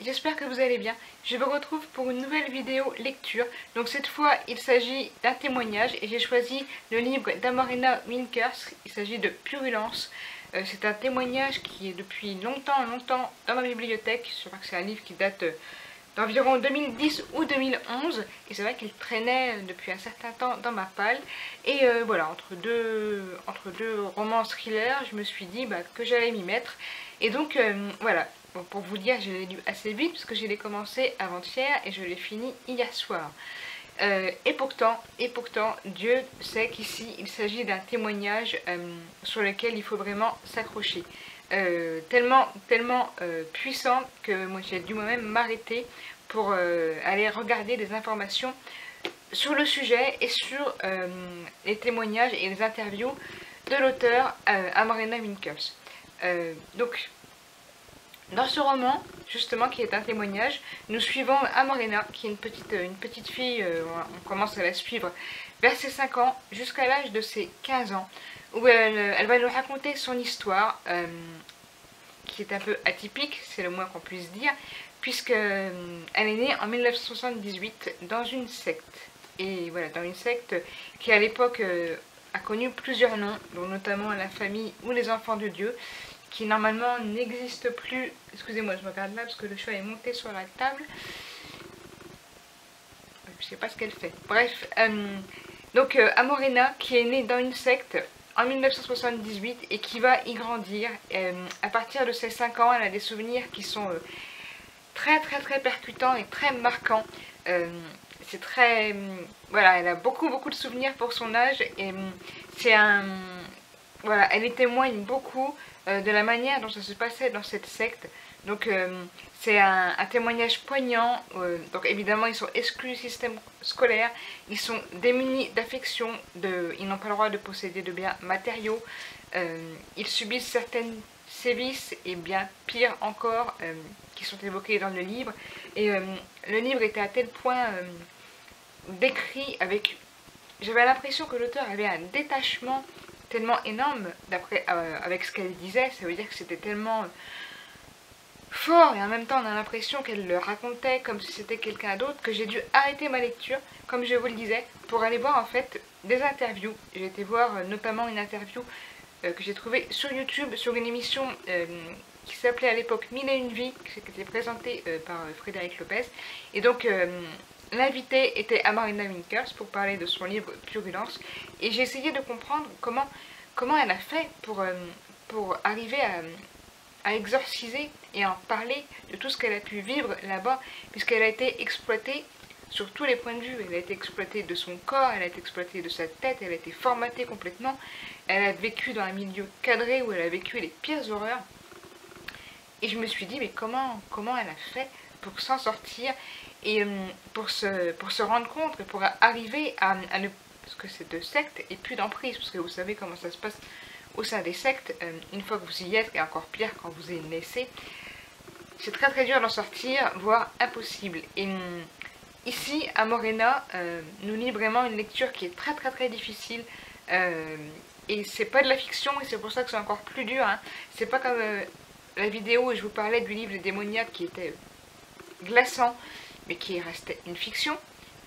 j'espère que vous allez bien. Je vous retrouve pour une nouvelle vidéo lecture. Donc cette fois, il s'agit d'un témoignage et j'ai choisi le livre d'Amarena Winkers. Il s'agit de Purulence. C'est un témoignage qui est depuis longtemps dans ma bibliothèque. Je crois que c'est un livre qui date d'environ 2010 ou 2011. Et c'est vrai qu'il traînait depuis un certain temps dans ma palle. Et voilà, entre deux romans thrillers, je me suis dit que j'allais m'y mettre. Et donc voilà. Bon, pour vous dire, je l'ai lu assez vite parce que je l'ai commencé avant-hier et je l'ai fini hier soir. Et pourtant, Dieu sait qu'ici, il s'agit d'un témoignage sur lequel il faut vraiment s'accrocher. Tellement puissant que moi j'ai dû moi-même m'arrêter pour aller regarder des informations sur le sujet et sur les témoignages et les interviews de l'auteur Amarena Winkers. Donc, dans ce roman, justement, qui est un témoignage, nous suivons Amarena, qui est une petite fille, on commence à la suivre vers ses 5 ans jusqu'à l'âge de ses 15 ans, où elle va nous raconter son histoire, qui est un peu atypique, c'est le moins qu'on puisse dire, puisqu'elle est née en 1978 dans une secte. Et voilà, dans une secte qui à l'époque a connu plusieurs noms, dont notamment la famille ou les enfants de Dieu, qui normalement n'existe plus. Excusez-moi, je me regarde là parce que le chat est monté sur la table. Je sais pas ce qu'elle fait. Bref, donc Amarena qui est née dans une secte en 1978 et qui va y grandir. À partir de ses 5 ans, elle a des souvenirs qui sont très percutants et très marquants. C'est très... voilà, elle a beaucoup de souvenirs pour son âge et c'est un... Voilà, elle y témoigne beaucoup de la manière dont ça se passait dans cette secte. Donc c'est un témoignage poignant. Donc évidemment ils sont exclus du système scolaire, ils sont démunis d'affection, ils n'ont pas le droit de posséder de biens matériaux, ils subissent certaines sévices et bien pire encore qui sont évoqués dans le livre. Et le livre était à tel point décrit avec... J'avais l'impression que l'auteur avait un détachement tellement énorme avec ce qu'elle disait. Ça veut dire que c'était tellement fort et en même temps on a l'impression qu'elle le racontait comme si c'était quelqu'un d'autre que j'ai dû arrêter ma lecture, comme je vous le disais, pour aller voir en fait des interviews. J'ai été voir notamment une interview que j'ai trouvée sur YouTube, sur une émission qui s'appelait à l'époque Mille et une vies, qui était présentée par Frédéric Lopez. Et donc l'invité était Amarena Winkers pour parler de son livre Purulence. Et j'ai essayé de comprendre comment elle a fait pour arriver à exorciser et en parler de tout ce qu'elle a pu vivre là-bas, puisqu'elle a été exploitée sur tous les points de vue. Elle a été exploitée de son corps, elle a été exploitée de sa tête, elle a été formatée complètement. Elle a vécu dans un milieu cadré où elle a vécu les pires horreurs. Et je me suis dit, mais comment elle a fait pour s'en sortir et pour se rendre compte, pour arriver à ne... Parce que c'est de secte et plus d'emprise, parce que vous savez comment ça se passe au sein des sectes, une fois que vous y êtes, et encore pire quand vous y naissez, c'est très dur d'en sortir, voire impossible. Et ici, Amarena nous lit vraiment une lecture qui est très difficile, et c'est pas de la fiction, et c'est pour ça que c'est encore plus dur, hein. C'est pas comme la vidéo où je vous parlais du livre Les démoniaques qui était glaçant, mais qui restait une fiction,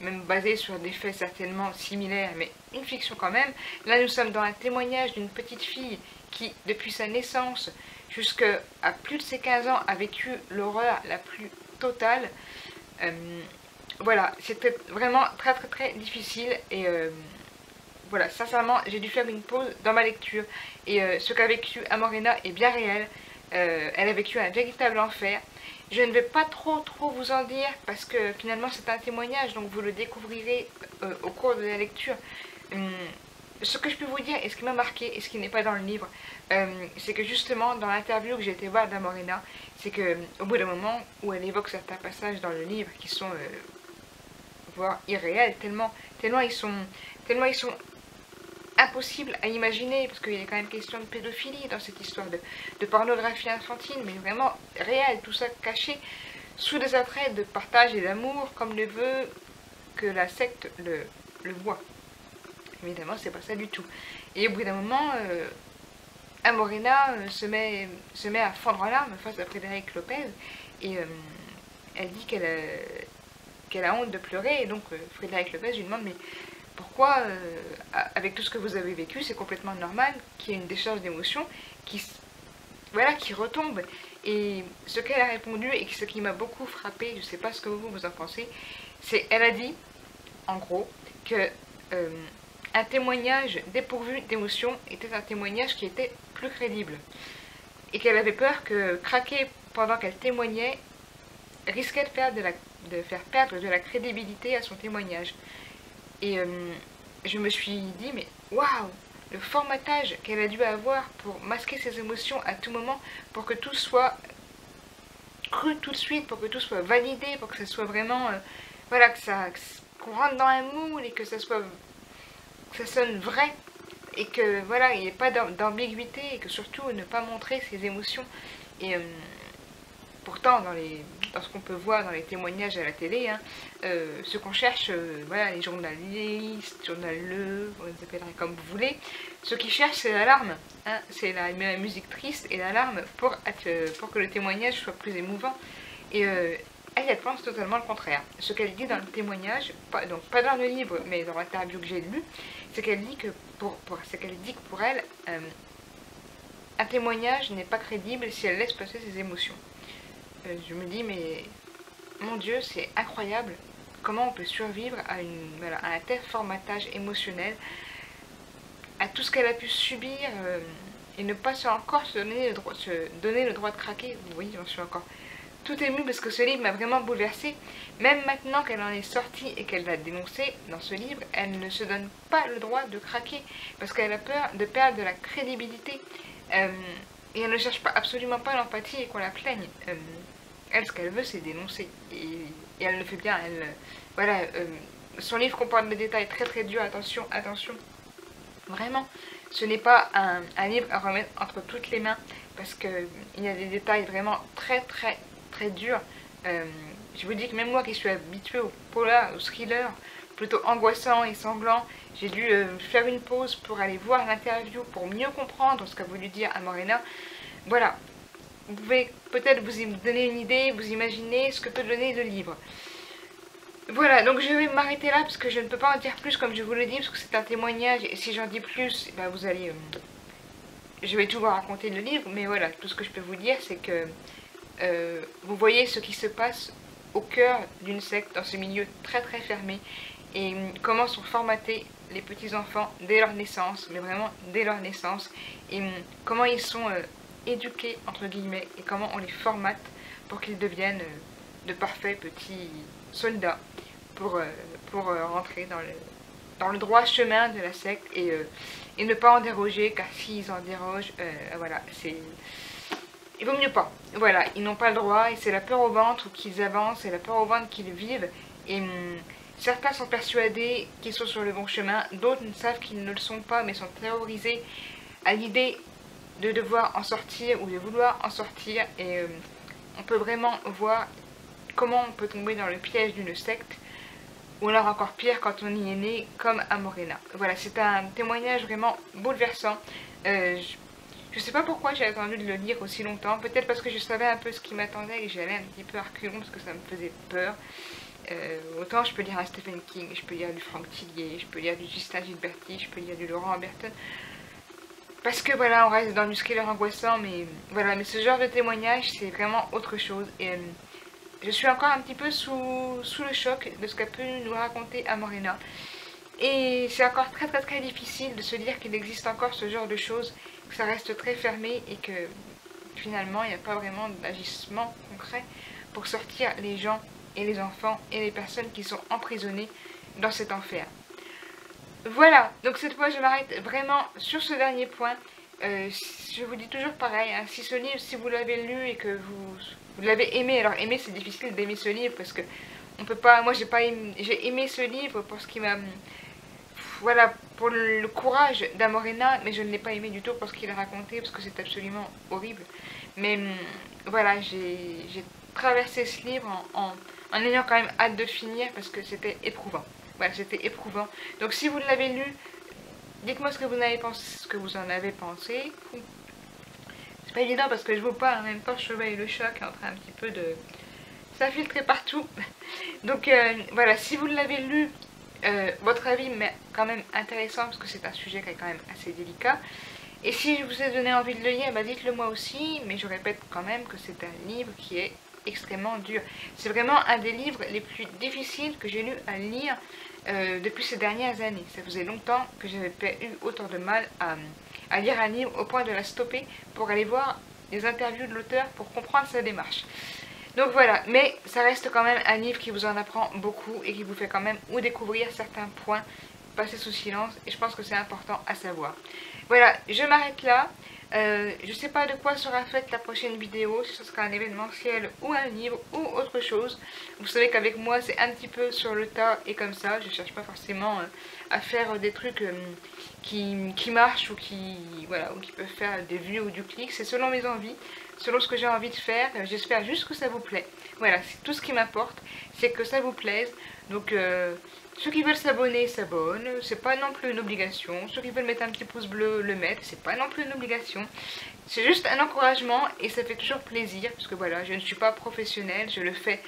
même basée sur des faits certainement similaires, mais une fiction quand même. Là, nous sommes dans un témoignage d'une petite fille qui, depuis sa naissance jusqu'à plus de ses 15 ans, a vécu l'horreur la plus totale. Voilà, c'était vraiment très difficile et voilà, sincèrement, j'ai dû faire une pause dans ma lecture. Et ce qu'a vécu Amarena est bien réel. Elle a vécu un véritable enfer. Je ne vais pas trop vous en dire parce que finalement c'est un témoignage, donc vous le découvrirez au cours de la lecture. Ce que je peux vous dire et ce qui m'a marqué et ce qui n'est pas dans le livre, c'est que justement dans l'interview que j'ai été voir d'Amarena, c'est que au bout d'un moment où elle évoque certains passages dans le livre qui sont voire irréels, tellement ils sont impossible à imaginer, parce qu'il y a quand même question de pédophilie dans cette histoire de pornographie infantile, mais vraiment réelle, tout ça caché sous des attraits de partage et d'amour, comme le veut que la secte le voit. Évidemment, c'est pas ça du tout. Et au bout d'un moment, Amarena se met à fondre en larmes face à Frédéric Lopez, et elle dit qu'elle a honte de pleurer, et donc Frédéric Lopez lui demande, mais pourquoi, avec tout ce que vous avez vécu, c'est complètement normal qu'il y ait une décharge d'émotions voilà, qui retombe. Et ce qu'elle a répondu, et ce qui m'a beaucoup frappé, je ne sais pas ce que vous en pensez, c'est, elle a dit, en gros, que un témoignage dépourvu d'émotions était un témoignage qui était plus crédible. Et qu'elle avait peur que craquer pendant qu'elle témoignait risquait de faire perdre de la crédibilité à son témoignage. Et je me suis dit, mais waouh, le formatage qu'elle a dû avoir pour masquer ses émotions à tout moment, pour que tout soit cru tout de suite, pour que tout soit validé, pour que ça soit vraiment, voilà, qu'on rentre dans un moule et que ça sonne vrai, et que voilà, il n'y ait pas d'ambiguïté, et que surtout ne pas montrer ses émotions. Et pourtant, dans ce qu'on peut voir dans les témoignages à la télé, hein, ce qu'on cherche, voilà, les journalistes, journaleux, vous les appellerez comme vous voulez, ce qu'ils cherchent, c'est l'alarme. Hein, c'est la musique triste et l'alarme pour que le témoignage soit plus émouvant. Et elle pense totalement le contraire. Ce qu'elle dit dans le témoignage, donc pas dans le livre, mais dans l'interview que j'ai lue, c'est qu'elle dit que pour elle, un témoignage n'est pas crédible si elle laisse passer ses émotions. Je me dis, mais mon Dieu, c'est incroyable comment on peut survivre à un tel formatage émotionnel, à tout ce qu'elle a pu subir, et ne pas encore se donner le droit de craquer. Oui, j'en suis encore tout émue parce que ce livre m'a vraiment bouleversée. Même maintenant qu'elle en est sortie et qu'elle l'a dénoncé dans ce livre, elle ne se donne pas le droit de craquer parce qu'elle a peur de perdre de la crédibilité. Et elle ne cherche absolument pas l'empathie et qu'on la plaigne. Elle, ce qu'elle veut, c'est dénoncer. Et elle le fait bien. Voilà, son livre comporte des détails très très durs. Attention, attention. Vraiment, ce n'est pas un livre à remettre entre toutes les mains parce qu'il y a des détails vraiment très très très durs. Je vous dis que même moi qui suis habituée au polar, au thriller, plutôt angoissant et sanglant, j'ai dû faire une pause pour aller voir l'interview pour mieux comprendre ce qu'a voulu dire Amorena. Voilà, vous pouvez peut-être vous donner une idée, vous imaginer ce que peut donner le livre. Voilà, donc je vais m'arrêter là parce que je ne peux pas en dire plus comme je vous le dis, parce que c'est un témoignage, et si j'en dis plus, bah vous allez... je vais tout vous raconter le livre, mais voilà, tout ce que je peux vous dire, c'est que vous voyez ce qui se passe au cœur d'une secte, dans ce milieu très très fermé, et comment sont formatés les petits-enfants dès leur naissance, mais vraiment dès leur naissance, et comment ils sont éduqués, entre guillemets, et comment on les formate pour qu'ils deviennent de parfaits petits soldats pour rentrer dans le droit chemin de la secte et ne pas en déroger, car s'ils en dérogent, voilà, il vaut mieux pas. Voilà, ils n'ont pas le droit et c'est la peur au ventre qu'ils avancent, c'est la peur au ventre qu'ils vivent. Et certains sont persuadés qu'ils sont sur le bon chemin, d'autres savent qu'ils ne le sont pas mais sont terrorisés à l'idée de devoir en sortir ou de vouloir en sortir. Et on peut vraiment voir comment on peut tomber dans le piège d'une secte, ou alors encore pire quand on y est né, comme Amorena. Voilà, c'est un témoignage vraiment bouleversant. Je sais pas pourquoi j'ai attendu de le lire aussi longtemps, peut-être parce que je savais un peu ce qui m'attendait et j'allais un petit peu à reculons parce que ça me faisait peur. Autant je peux lire un Stephen King, je peux lire du Franck Tillier, je peux lire du Justin Gilberti, je peux lire du Laurent Hamberton. Parce que voilà, on reste dans du thriller angoissant, mais voilà, mais ce genre de témoignage, c'est vraiment autre chose. Et je suis encore un petit peu sous le choc de ce qu'a pu nous raconter Amorena. Et c'est encore très très très difficile de se dire qu'il existe encore ce genre de choses, que ça reste très fermé et que finalement il n'y a pas vraiment d'agissement concret pour sortir les gens et les enfants et les personnes qui sont emprisonnées dans cet enfer. Voilà, donc cette fois je m'arrête vraiment sur ce dernier point. Je vous dis toujours pareil, hein, si ce livre, si vous l'avez lu et que vous l'avez aimé, alors aimer c'est difficile d'aimer ce livre parce que on peut pas, moi j'ai aimé ce livre pour ce qui m'a, voilà, pour le courage d'Amorena, mais je ne l'ai pas aimé du tout pour ce qu'il a raconté parce que c'est absolument horrible. Mais voilà, j'ai traversé ce livre en ayant quand même hâte de finir parce que c'était éprouvant. Voilà, c'était éprouvant. Donc si vous l'avez lu, dites-moi ce que vous en avez pensé. C'est pas évident parce que je vous parle en même temps, je surveille le choc, en train un petit peu de... ça filtrait partout. Donc voilà, si vous l'avez lu, votre avis m'est quand même intéressant parce que c'est un sujet qui est quand même assez délicat. Et si je vous ai donné envie de le lire, bah dites-le moi aussi, mais je répète quand même que c'est un livre qui est extrêmement dur. C'est vraiment un des livres les plus difficiles que j'ai eu à lire depuis ces dernières années. Ça faisait longtemps que j'avais pas eu autant de mal à lire un livre au point de la stopper pour aller voir les interviews de l'auteur pour comprendre sa démarche. Donc voilà, mais ça reste quand même un livre qui vous en apprend beaucoup et qui vous fait quand même ou découvrir certains points passés sous silence, et je pense que c'est important à savoir. Voilà, je m'arrête là. Je ne sais pas de quoi sera faite la prochaine vidéo, si ce sera un événementiel ou un livre ou autre chose. Vous savez qu'avec moi c'est un petit peu sur le tas et comme ça, je ne cherche pas forcément à faire des trucs qui marchent ou voilà, ou qui peuvent faire des vues ou du clic. C'est selon mes envies, selon ce que j'ai envie de faire. J'espère juste que ça vous plaît. Voilà, c'est tout ce qui m'importe, c'est que ça vous plaise. Donc ceux qui veulent s'abonner, s'abonnent, c'est pas non plus une obligation. Ceux qui veulent mettre un petit pouce bleu, le mettent, c'est pas non plus une obligation. C'est juste un encouragement et ça fait toujours plaisir, parce que voilà, je ne suis pas professionnelle, je le fais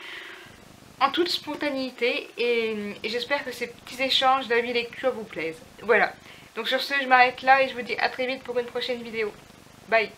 en toute spontanéité et j'espère que ces petits échanges d'avis lecture vous plaisent. Voilà, donc sur ce, je m'arrête là et je vous dis à très vite pour une prochaine vidéo. Bye!